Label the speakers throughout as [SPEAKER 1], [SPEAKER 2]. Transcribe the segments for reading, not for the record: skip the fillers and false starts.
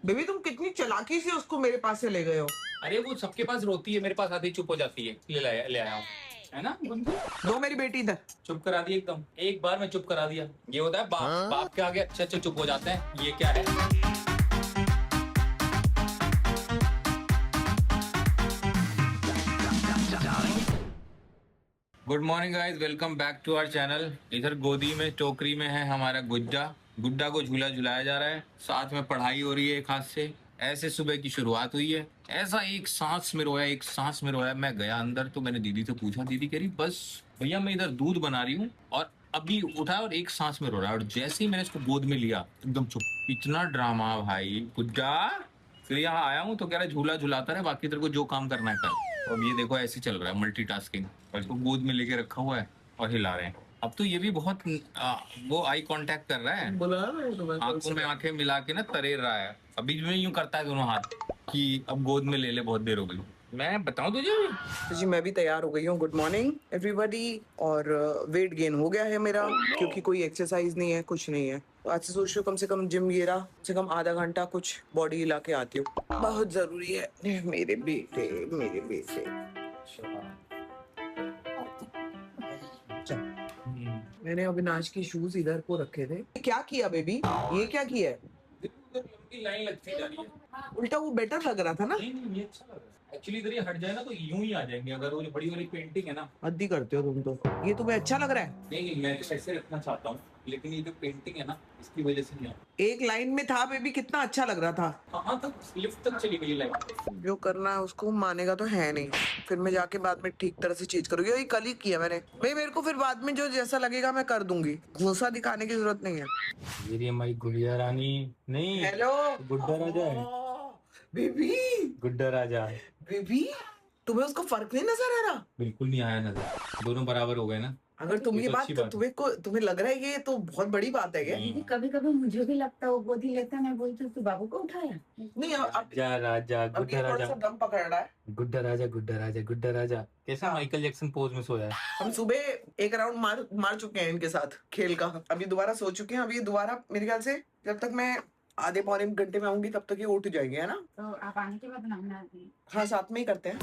[SPEAKER 1] Baby तुम कितनी चालाकी से उसको मेरे पास से ले गए हो।
[SPEAKER 2] अरे वो सबके पास रोती है, मेरे पास आती चुप हो जाती है। ले आया हूँ, है ना गुनगुन?
[SPEAKER 1] दो मेरी बेटी इधर।
[SPEAKER 2] चुप करा दिया एकदम, एक बार में चुप करा दिया। ये होता है बाप, बाप के आगे अच्छे अच्छे चुप हो जाते हैं। ये क्या है? Good morning guys, welcome back to our channel. इधर गोदी में टोकरी में है हमारा गुड्डा। गुड्डा को झूला झुलाया जा रहा है, साथ में पढ़ाई हो रही है एक हाथ से। ऐसे सुबह की शुरुआत हुई है। ऐसा एक सांस में रोया, एक सांस में रोया। मैं गया अंदर तो मैंने दीदी से पूछा, दीदी कह रही बस भैया मैं इधर दूध बना रही हूँ और अभी उठा और एक सांस में रो रहा है। और जैसे ही मैंने इसको गोद में लिया एकदम चुप। इतना ड्रामा भाई गुड्डा। फिर यहाँ आया हूँ तो कह रहा है झूला झुलाता रहे, बाकी तेरे को जो काम करना है कर। अब ये देखो ऐसे चल रहा है मल्टीटास्किंग। और इसको गोद में लेके रखा हुआ है और हिला रहे हैं। अब तो ये भी बहुत वो आई कांटेक्ट कर रहा है,
[SPEAKER 1] बुला रहे हो तुम्हें?
[SPEAKER 2] आंखों में आंखें मिला के ना तरेर रहा है। अभी में यूं करता है दोनों हाथ कि अब गोद में ले ले, बहुत देर हो गई। मैं बताऊं तुझे?
[SPEAKER 1] तो जी मैं भी तैयार हो गई हूँ। Good morning everybody. और वेट गेन हो गया है मेरा, क्योंकि कोई एक्सरसाइज नहीं है, कुछ नहीं है। तो आज से सोच रही हूँ कम से कम जिम गिरा, कम से कम आधा घंटा कुछ बॉडी हिला के आती हूँ। बहुत जरूरी है मेरे बेटे, मेरे बेटे। चल, मैंने अविनाश के शूज इधर को रखे थे। क्या किया बेबी? ये क्या किया है?
[SPEAKER 2] लंबी लाइन लगती जा रही है।
[SPEAKER 1] उल्टा वो बेटर लग रहा था ना।
[SPEAKER 2] नहीं ये अच्छा लग रहा है एक्चुअली। इधर ये हट जाए ना तो यूं ही आ जाएंगे। अगर वो जो बड़ी वाली पेंटिंग है ना,
[SPEAKER 1] हद्दी करते हो तुम तो। ये तुम्हें अच्छा लग रहा है?
[SPEAKER 2] नहीं मैं तो ऐसे रखना चाहता हूँ, लेकिन ये जो पेंटिंग है ना इसकी वजह से नहीं।
[SPEAKER 1] एक लाइन में था बेबी, कितना अच्छा लग रहा था।
[SPEAKER 2] कहाँ तक लिफ्ट तक चली गई लाइन।
[SPEAKER 1] जो करना है उसको मानेगा तो है नहीं। फिर मैं जाके बाद में ठीक तरह से चीज करूंगी। ये कल ही किया मैंने भाई, मेरे को फिर बाद में जो जैसा लगेगा मैं कर दूंगी। गुस्सा दिखाने की जरूरत नहीं है।
[SPEAKER 2] मेरी हमारी गुड़िया रानी नहीं,
[SPEAKER 1] हेलो
[SPEAKER 2] गुड्डा राजा है।
[SPEAKER 1] बेबी,
[SPEAKER 2] गुड्डा राजा
[SPEAKER 1] बेबी तुम्हें उसको फर्क नहीं नजर आ रहा?
[SPEAKER 2] बिल्कुल नहीं आया नजर। दोनों बराबर हो गए ना।
[SPEAKER 1] अगर तुम ये
[SPEAKER 2] तो
[SPEAKER 1] बात
[SPEAKER 2] अच्छी बात
[SPEAKER 1] तुम्हें लग रहा है ये तो बहुत बड़ी बात है क्या?
[SPEAKER 2] नहीं।
[SPEAKER 3] कभी कभी मुझे भी लगता है वो गोदी लेता है, मैं बोलती हूँ तू बाबू को उठाया।
[SPEAKER 1] नहीं अब
[SPEAKER 2] राजा राजा
[SPEAKER 1] अब
[SPEAKER 2] गुड्डा
[SPEAKER 1] ये थोड़ा
[SPEAKER 2] राजा
[SPEAKER 1] सा दम पकड़ रहा है।
[SPEAKER 2] गुड्डा राजा गुड्डा राजा गुड्डा राजा। कैसा माइकल जैक्सन पोज में सोया है।
[SPEAKER 1] हम सुबह एक राउंड मार चुके हैं इनके साथ खेल का। अभी दोबारा सो चुके हैं। अभी दोबारा मेरे ख्याल से जब तक मैं आधे पौने घंटे में आऊंगी तब तक ये उठ जाएंगे, है ना?
[SPEAKER 3] तो आप आने के बाद बनाना आती
[SPEAKER 1] हाँ साथ में ही करते हैं।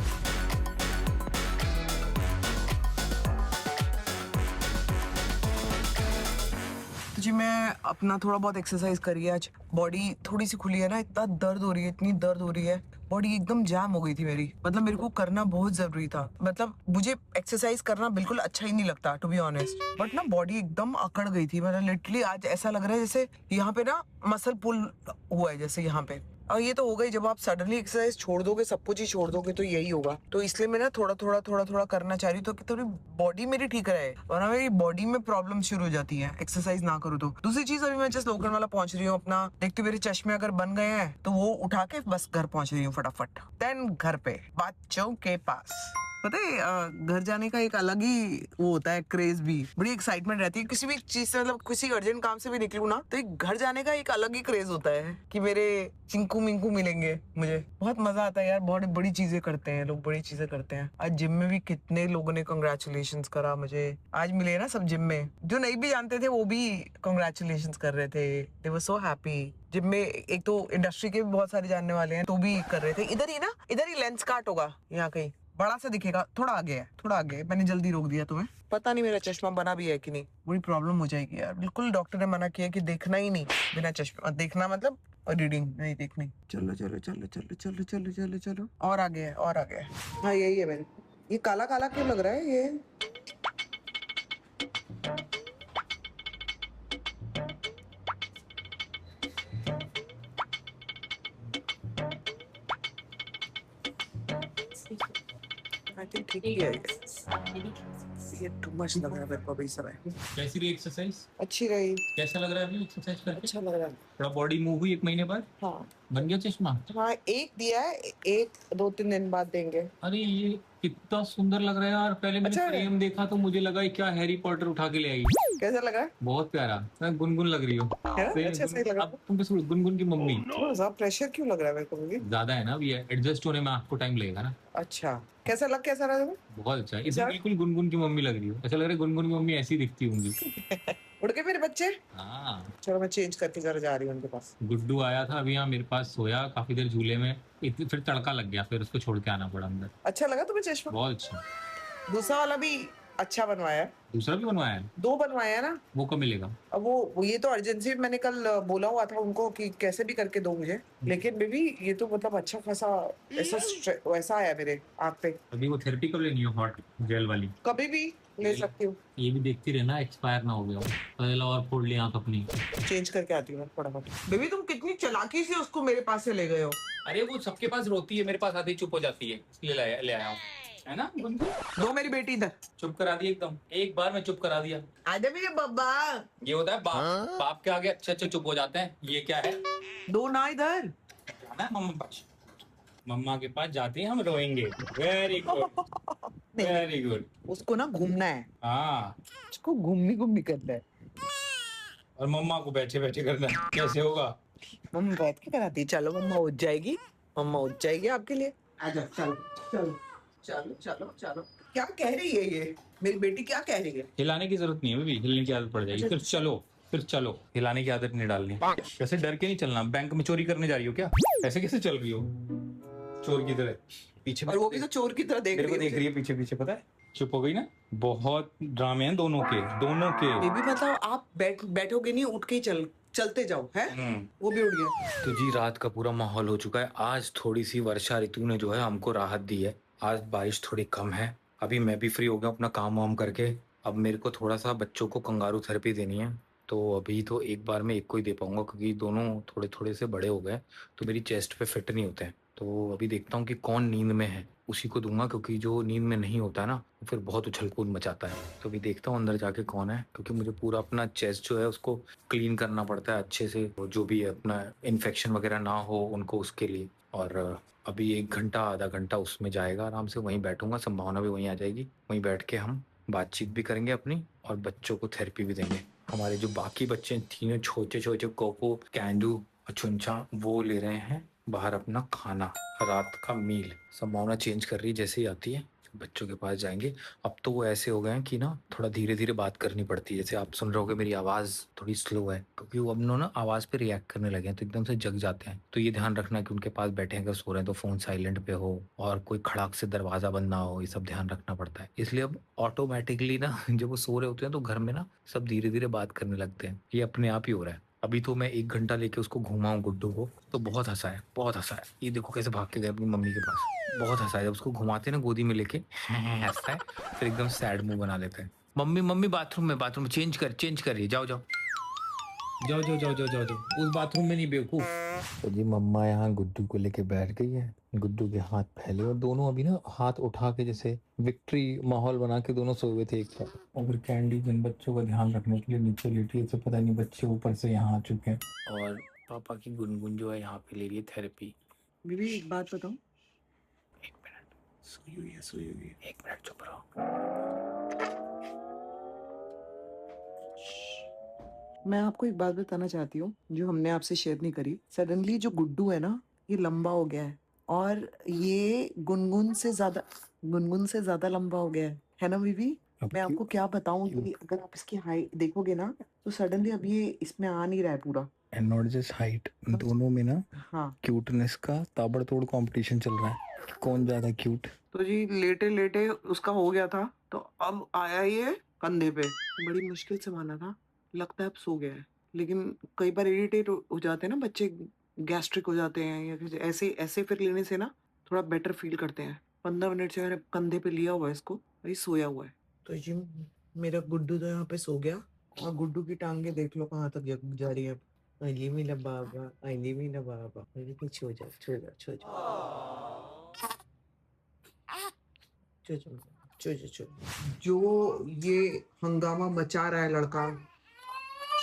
[SPEAKER 1] तो जी मैं अपना थोड़ा बहुत एक्सरसाइज करी है आज। बॉडी थोड़ी सी खुली है ना, इतना दर्द हो रही है, इतनी दर्द हो रही है। बॉडी एकदम जाम हो गई थी मेरी। मतलब मेरे को करना बहुत जरूरी था। मतलब मुझे एक्सरसाइज करना बिल्कुल अच्छा ही नहीं लगता टू बी ऑनेस्ट, बट ना बॉडी एकदम अकड़ गई थी। मतलब लिटरली आज ऐसा लग रहा है जैसे यहाँ पे ना मसल पुल हुआ है, जैसे यहाँ पे। और ये तो हो गई, जब आप सडनली एक्सरसाइज छोड़ दोगे, सब कुछ ही छोड़ दोगे तो यही होगा। तो इसलिए मैं ना थोड़ा थोड़ा करना चाह रही हूँ, तो कि थोड़ी बॉडी मेरी ठीक रहे, वरना मेरी बॉडी में प्रॉब्लम शुरू हो जाती है एक्सरसाइज ना करूँ तो। दूसरी चीज, अभी मैं जस्ट लोकल पहुंच रही हूँ अपना। देखती हूँ मेरे चश्मे अगर बन गए हैं तो वो उठा के बस घर पहुंच रही हूँ फटाफट। देन घर पे बच्चों के पास। पता है घर जाने का एक अलग ही वो होता है, क्रेज भी, बड़ी एक्साइटमेंट रहती है किसी भी चीज से। मतलब किसी अर्जेंट काम से भी निकलूं ना तो एक घर जाने का एक अलग ही क्रेज होता है कि मेरे चिंकू मिंकू मिलेंगे। मुझे बहुत मजा आता है यार। बहुत बड़ी चीजें करते हैं लोग, बड़ी चीजें करते हैं। आज जिम में भी कितने लोगों ने कंग्रेचुलेशंस करा मुझे। आज मिले ना सब जिम में, जो नहीं भी जानते थे वो भी कंग्रेचुलेशंस कर रहे थे। दे वर सो हैप्पी। जिम में एक तो इंडस्ट्री के भी बहुत सारे जानने वाले हैं तो भी कर रहे थे। इधर ही लेंस काट होगा यहाँ कहीं, बड़ा सा दिखेगा। थोड़ा आगे है, थोड़ा आगे। मैंने जल्दी रोक दिया तुम्हें। पता नहीं मेरा चश्मा बना भी है कि नहीं, बड़ी प्रॉब्लम हो जाएगी यार। बिल्कुल डॉक्टर ने मना किया कि देखना ही नहीं बिना चश्मा। देखना मतलब रीडिंग नहीं देखनी। चलो चलो चलो चलो चलो चलो चलो चलो। और आगे है, और आगे है। हाँ यही है मेरे। ये काला काला क्यों लग रहा है ये? आई थिंक ठीक ही है ये। टू मच लग रहा है मेरे को अभी समय।
[SPEAKER 2] कैसी रही एक्सरसाइज?
[SPEAKER 1] अच्छी रही।
[SPEAKER 2] कैसा लग रहा है अभी एक्सरसाइज करके?
[SPEAKER 1] अच्छा लग रहा है।
[SPEAKER 2] थोड़ा बॉडी मूव हुई 1 महीने बाद?
[SPEAKER 1] हाँ
[SPEAKER 2] बन गया चश्मा?
[SPEAKER 1] हाँ, एक दिया है, एक 2-3 दिन बाद देंगे।
[SPEAKER 2] अरे ये कितना सुंदर लग रहा है यार। पहले मैंने
[SPEAKER 1] अच्छा है।
[SPEAKER 2] फ्रेम देखा तो मुझे लगा ये क्या हैरी पॉटर उठा के ले आई।
[SPEAKER 1] कैसा लगा?
[SPEAKER 2] बहुत प्यारा। मैं गुनगुन लग रही हो।
[SPEAKER 1] है ना? अच्छा सही लगा।
[SPEAKER 2] अब तुम बस गुनगुन की मम्मी।
[SPEAKER 1] थोड़ा सा प्रेशर क्यों लग रहा है मेरे को भी?
[SPEAKER 2] ज्यादा है ना अभी, एडजस्ट होने में आपको टाइम लगेगा ना।
[SPEAKER 1] अच्छा कैसा रहा तुम्हें?
[SPEAKER 2] बहुत अच्छा है। इसमें बिल्कुल गुनगुन की मम्मी लग रही हो। ऐसा लग रहा है गुनगुन की मम्मी ऐसी दिखती होंगी।
[SPEAKER 1] उड़ के मेरे बच्चे।
[SPEAKER 2] हाँ,
[SPEAKER 1] चलो मैं चेंज करके जरा जा रही हूँ उनके पास।
[SPEAKER 2] गुड्डू आया था अभी यहाँ मेरे पास, सोया काफी देर झूले में, फिर तड़का लग गया, फिर उसको छोड़ के आना पड़ा अंदर।
[SPEAKER 1] अच्छा लगा तुम्हें चश्मा?
[SPEAKER 2] बहुत अच्छा।
[SPEAKER 1] दूसरा वाला भी अच्छा बनवाया है।
[SPEAKER 2] दूसरा भी बनवाया है?
[SPEAKER 1] 2 बनवाया है ना।
[SPEAKER 2] वो कब मिलेगा?
[SPEAKER 1] अब वो ये तो अर्जेंसी मैंने कल बोला हुआ था उनको कि कैसे भी करके दो मुझे, लेकिन बेबी ये तो मतलब अच्छा खासा वैसा आया मेरे आँख पे।
[SPEAKER 2] अभी वो थेरेपी कब लेनी है, हॉट जेल वाली?
[SPEAKER 1] कभी भी ले सकती हूँ।
[SPEAKER 2] ये भी देखती रहना एक्सपायर ना हो गया हो, पहला और फोड़ लिया आँख अपनी।
[SPEAKER 1] चेंज करके आती हूँ फटाफट। बेबी तुम कितनी चालाकी से उसको मेरे पास से ले गए हो।
[SPEAKER 2] अरे वो सबके पास रोती है, मेरे पास आती चुप हो जाती है, इसलिए ले आया हूँ, है ना गुंजू?
[SPEAKER 1] दो मेरी बेटी इधर।
[SPEAKER 2] चुप करा दिया एकदम, एक बार में चुप करा दिया।
[SPEAKER 1] आजा मेरे बब्बा।
[SPEAKER 2] ये होता है बाप, बाप के आगे अच्छे अच्छे चुप हो जाते हैं। ये क्या है?
[SPEAKER 1] दो ना इधर।
[SPEAKER 2] जाना है मम्मा पास, मम्मा के पास जाते हैं हम रोएंगे। Very good, very good.
[SPEAKER 1] उसको ना घूमना है।
[SPEAKER 2] हाँ,
[SPEAKER 1] उसको घूमनी करना है।
[SPEAKER 2] और मम्मा को बैठे बैठे करना है। कैसे होगा?
[SPEAKER 1] मम्मा बैठ के कराती है। चलो मम्मा उठ जाएगी, मम्मा उठ जाएगी आपके लिए। आजा चलो चलो चलो चलो चलो। क्या कह रही है ये मेरी बेटी, क्या कह रही है?
[SPEAKER 2] हिलाने की जरूरत नहीं है बेबी, हिलने की आदत पड़ जाएगी। फिर चलो, फिर चलो, हिलाने की आदत नहीं डालनी। कैसे डर के नहीं चलना? बैंक में चोरी करने जा रही हो क्या? ऐसे कैसे चल रही हो चोर की तरह? पीछे
[SPEAKER 1] और वो भी तो चोर की तरह देख
[SPEAKER 2] मेरे को
[SPEAKER 1] रही
[SPEAKER 2] देख रही है पीछे पीछे, पता है? चुप हो गई ना। बहुत ड्रामे हैं दोनों के, दोनों के।
[SPEAKER 1] बेबी मतलब आप बैठोगे नहीं, उठ के ही चलते जाओ है। वो भी उड़ गया।
[SPEAKER 2] तो जी रात का पूरा माहौल हो चुका है। आज थोड़ी सी वर्षा ऋतु ने जो है हमको राहत दी है। आज बारिश थोड़ी कम है। अभी मैं भी फ्री हो गया अपना काम वाम करके। अब मेरे को थोड़ा सा बच्चों को कंगारू थेरेपी देनी है, तो अभी तो एक बार में एक को ही दे पाऊंगा, क्योंकि दोनों थोड़े थोड़े से बड़े हो गए तो मेरी चेस्ट पे फिट नहीं होते हैं। तो अभी देखता हूँ कि कौन नींद में है उसी को दूंगा, क्योंकि जो नींद में नहीं होता है ना वो फिर बहुत उछल कूद मचाता है। तो अभी देखता हूँ अंदर जाके कौन है, क्योंकि मुझे पूरा अपना चेस्ट जो है उसको क्लीन करना पड़ता है अच्छे से, वो जो भी है अपना इन्फेक्शन वगैरह ना हो उनको, उसके लिए। और अभी 1 घंटा आधा घंटा उसमें जाएगा, आराम से वहीं बैठूंगा, संभावना भी वहीं आ जाएगी। वहीं बैठ के हम बातचीत भी करेंगे अपनी, और बच्चों को थेरेपी भी देंगे। हमारे जो बाकी बच्चे तीनों छोटे छोटे, कोको, कैंडू और चुनचा, वो ले रहे हैं बाहर अपना खाना, रात का मील। संभावना चेंज कर रही है, जैसे ही आती है बच्चों के पास जाएंगे। अब तो वो ऐसे हो गए हैं कि ना थोड़ा धीरे धीरे बात करनी पड़ती है। जैसे आप सुन रहे होगे मेरी आवाज़ थोड़ी स्लो है, क्योंकि वो अब ना आवाज़ पे रिएक्ट करने लगे हैं, तो एकदम से जग जाते हैं। तो ये ध्यान रखना कि उनके पास बैठे हैं, अगर सो रहे हैं तो फ़ोन साइलेंट पे हो, और कोई खड़ाक से दरवाज़ा बंद ना हो, ये सब ध्यान रखना पड़ता है। इसलिए अब ऑटोमेटिकली ना जब वो सो रहे होते हैं तो घर में ना सब धीरे धीरे बात करने लगते हैं। ये अपने आप ही हो रहा है। अभी तो मैं 1 घंटा लेके उसको घुमाऊं गुड्डू को, तो बहुत हंसा है, बहुत हंसा है। ये देखो कैसे भाग के गए अपनी मम्मी के पास। बहुत हंसा है जब उसको घुमाते हैं ना गोदी में लेके, हंसता है, फिर एकदम सैड मुंह बना लेता है। मम्मी मम्मी बाथरूम में चेंज करिए, जाओ जाओ जाओ जाओ जाओ जाओ जाओ जाओ, उस बाथरूम में नहीं बेवकूफ। तो जी मम्मा यहाँ गुड्डू को लेके बैठ गई है। गुड्डू के हाथ फैले और दोनों अभी ना हाथ उठा के जैसे विक्ट्री माहौल बना के दोनों सोए हुए थे एक साथ। और फिर कैंडी जिन बच्चों का ध्यान रखने के लिए नीचे लेटी है, तो पता नहीं बच्चे ऊपर से यहाँ आ चुके हैं। और पापा की गुनगुन जो है यहाँ पे ले रही है थेरेपी।
[SPEAKER 1] बीबी एक बात बताऊं,
[SPEAKER 2] 1 मिनट, सोई हुई है, 1 मिनट चुप रहो।
[SPEAKER 1] मैं आपको एक बात बताना चाहती हूँ जो हमने आपसे शेयर नहीं करी। सडनली जो गुड्डू है ना, ये लंबा हो गया है, और ये गुनगुन से ज्यादा लंबा हो गया है ना बीबी? मैं आपको क्या बताऊं कि अगर आप इसकी हाइट देखोगे ना, तो सडनली अब ये इसमें आ नहीं रहा है पूरा।
[SPEAKER 4] एंड नॉट जस्ट हाइट, दोनों में ना
[SPEAKER 1] हाँ,
[SPEAKER 4] क्यूटनेस का ताबड़तोड़ कंपटीशन चल रहा है, कौन ज्यादा क्यूट।
[SPEAKER 1] तो जी लेटे लेटे उसका हो गया था, तो अब आया ये कंधे पे। बड़ी मुश्किल से माना था, लगता है अब सो गया है। लेकिन कई बार इरिटेट हो जाते हैं ना बच्चे, गैस्ट्रिक हो जाते हैं, या फिर ऐसे ऐसे फिर लेने से ना थोड़ा बेटर फील करते हैं। 15 मिनट से मैंने कंधे पे लिया हुआ है इसको, वही सोया हुआ है। तो जी मेरा गुड्डू तो यहाँ पे सो गया, और गुड्डू की टांगे देख लो कहाँ तक जा रही है। अली मीना बाबा, अली मीना बाबा, मेरे पीछे छो जा छो जा छो जा छो जा छो जा छो। जो ये हंगामा मचा रहा है लड़का,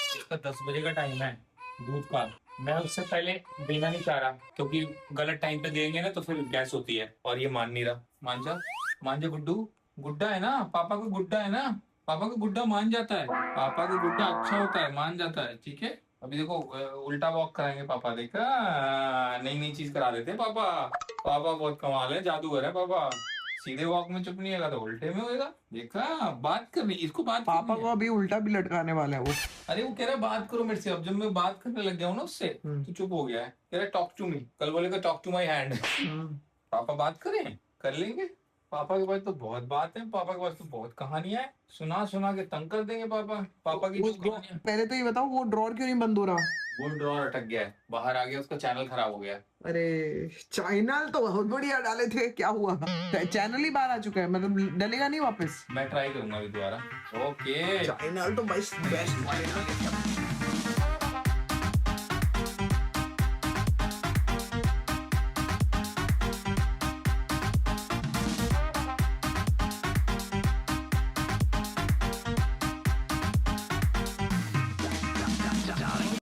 [SPEAKER 2] इसका 10 बजे का टाइम है दूध का। मैं उससे पहले देना नहीं चाह रहा, क्योंकि गलत टाइम पे देंगे ना तो फिर गैस होती है, और ये मान नहीं रहा। मान जा गुड्डू, गुड्डा है ना, पापा का गुड्डा है ना, पापा का गुड्डा मान जाता है, पापा का गुड्डा अच्छा होता है, मान जाता है, ठीक है। अभी देखो उल्टा वॉक कराएंगे पापा, देखा, नई नई चीज करा देते हैं पापा। पापा बहुत कमाल है, जादूगर है पापा, सीधे वॉक में चुप नहीं होगा तो उल्टे में होएगा। देखा, बात करनी, इसको बात
[SPEAKER 1] पापा
[SPEAKER 2] करनी
[SPEAKER 1] को
[SPEAKER 2] है।
[SPEAKER 1] अभी उल्टा भी लटकाने वाला है वो।
[SPEAKER 2] अरे वो कह रहा है बात करो मेरे से। अब जब मैं बात करने लग गया हूँ ना उससे, तो चुप हो गया है। कह रहा है टॉक टू मी, कल बोलेगा टॉक टू माई हैंड। पापा बात करें, कर लेंगे। पापा के पास तो बहुत बात है, पापा के पास तो बहुत कहानियां है, सुना सुना के तंग कर देंगे पापा। पापा की जो कहानियां।
[SPEAKER 1] पहले तो ये बताओ वो ड्रॉर क्यों नहीं बंद हो रहा?
[SPEAKER 2] वो ड्रॉर अटक गया है, बाहर आ गया, उसका चैनल खराब हो गया है।
[SPEAKER 1] अरे चैनल तो बहुत बढ़िया डाले थे, क्या हुआ? चैनल ही बाहर आ चुका है, मतलब डलेगा नहीं वापस?
[SPEAKER 2] मैं ट्राई करूंगा अभी दोबारा। ओके,
[SPEAKER 1] चैनल तो बेस्ट बेस्ट वाले डाले थे।